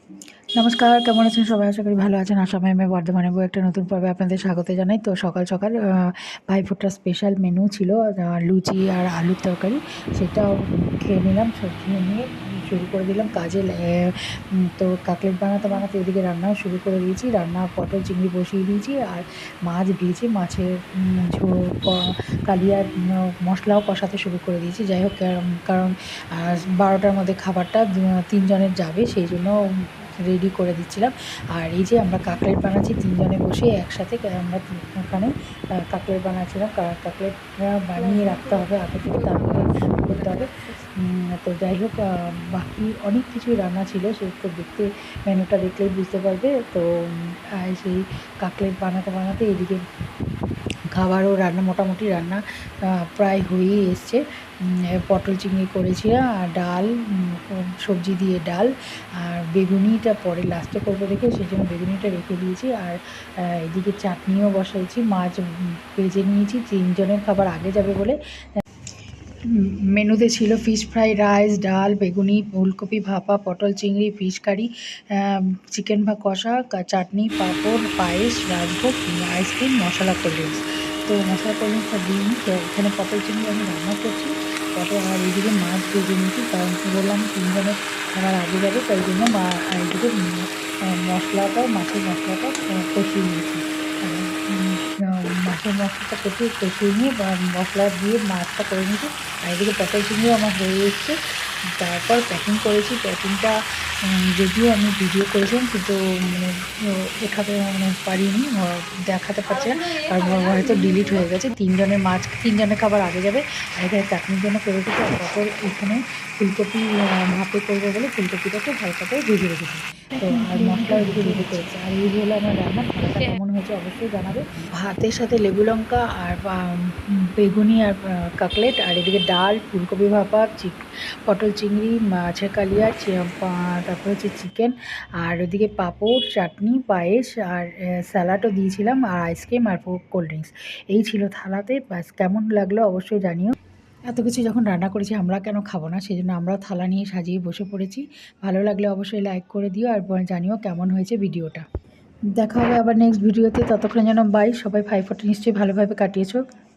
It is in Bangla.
নমস্কার, কেমন আছেন সবাই? আশা করি ভালো আছেন। আসামে আমি বর্ধমানে একটা নতুন পর্বে আপনাদের স্বাগত জানাই। তো সকাল, সকাল ভাইফোঁটার স্পেশাল মেনু ছিল লুচি আর আলুর তরকারি। সেটাও খেয়ে নিলাম। খেয়ে নিয়ে শুরু করে দিলাম কাজে। তো কাটলেট বানাতে, বানাতে এদিকে রান্নাও শুরু করে দিয়েছি। রান্না পটল চিংড়ি বসিয়ে দিয়েছি আর মাছ ভেজে মাছের ঝোল কালিয়ার মশলাও কষাতে শুরু করে দিয়েছি। যাই হোক কারণ ১২টার মধ্যে খাবারটা ৩ জনের যাবে সেইজন্য রেডি করে দিচ্ছিলাম। আর এই যে আমরা কাটলেট বানাচ্ছি ৩ জনে বসে একসাথে আমরা ওখানে কাটলেট বানাচ্ছিলাম। কাটলেটটা বানিয়ে রাখতে হবে আগে থেকে, তারপরে করতে হবে। তো যাই হোক বাকি অনেক কিছুই রান্না ছিল, সে তো মেনুটা দেখলেই বুঝতে পারবে। তো সেই কাটলেট বানাতে, বানাতে এদিকে খাবারও মোটামুটি রান্না প্রায় হয়েই এসছে। পটল চিংড়ি করেছি আর ডাল, সবজি দিয়ে ডাল, আর বেগুনিটা পরে লাস্টে করবো দেখে সেই জন্য বেগুনিটা রেখে দিয়েছি। আর এদিকে চাটনিও বসাইছি, মাছ ভেজে নিয়েছি ৩ জনের খাবার আগে যাবে বলে। মেনুতে ছিল ফিশ ফ্রাই, রাইস, ডাল, বেগুনি, ফুলকপি ভাপা, পটল চিংড়ি, ফিশ কারি, চিকেন কষা, চাটনি, পাঁপড়, পায়েস, রাজভোগ, আইসক্রিম, মশলা কোল্ড ড্রিঙ্কস। তো মশলা কোল্ড ড্রিঙ্কসটা দিইনি, তো এখানে পটল চিংড়ি আমি রান্না করছি। আর এইদিকে মাছ ভেজে নিয়েছি, কারণ বললাম ৩ জনের খাবার আগে যাবে, তাই জন্য এইদিকে মাছের মশলাটা কষিয়ে নিয়েছি। মাছের মশলাটা কষিয়ে নিয়ে মশলা দিয়ে মাছটা করে নিয়েছি। আর এদিকে পটল চিংড়িও আমার হয়ে এসছে। তারপর প্যাকিং করেছি। প্যাকিংটা যদিও আমি ভিডিও করেছিলাম, কিন্তু দেখাতে পারিনি, দেখাতে পারছি না, কারণ হয়তো ডিলিট হয়ে গেছে। ৩ জনের খাবার আগে যাবে। আর এখানে চাটনির জন্য করে রেখেছি। আর তারপর এখানে ফুলকপি ভাপে করবো বলে ফুলকপিটাকে হালকা করে ভেজে রেখেছি। তো আর মশলা এদিকে রেডি করেছি। আর এই হলো আমার রান্না। খানাটা কেমন হয়েছে অবশ্যই জানাবে। ভাতের সাথে লেবু লঙ্কা আর বেগুনি আর কাটলেট, আর এদিকে ডাল, ফুলকপি ভাপা, পটল চিংড়ি, মাছের কালিয়া, তারপর হচ্ছে চিকেন, আর ওদিকে পাঁপড়, চাটনি, পায়েস, আর স্যালাডও দিয়েছিলাম, আর আইসক্রিম আর কোল্ড ড্রিঙ্কস। এই ছিল থালাতে। ব্যাস, কেমন লাগলো অবশ্যই জানিও। এত কিছু যখন রান্না করেছি আমরা কেন খাবো না, সেই জন্য আমরাও থালা নিয়ে সাজিয়ে বসে পড়েছি। ভালো লাগলে অবশ্যই লাইক করে দিও আর জানিও কেমন হয়েছে ভিডিওটা। দেখা হবে আবার নেক্সট ভিডিওতে। ততক্ষণ যেন বাই। সবাই ভাইফোঁটা নিশ্চয়ই ভালোভাবে কাটিয়েছো।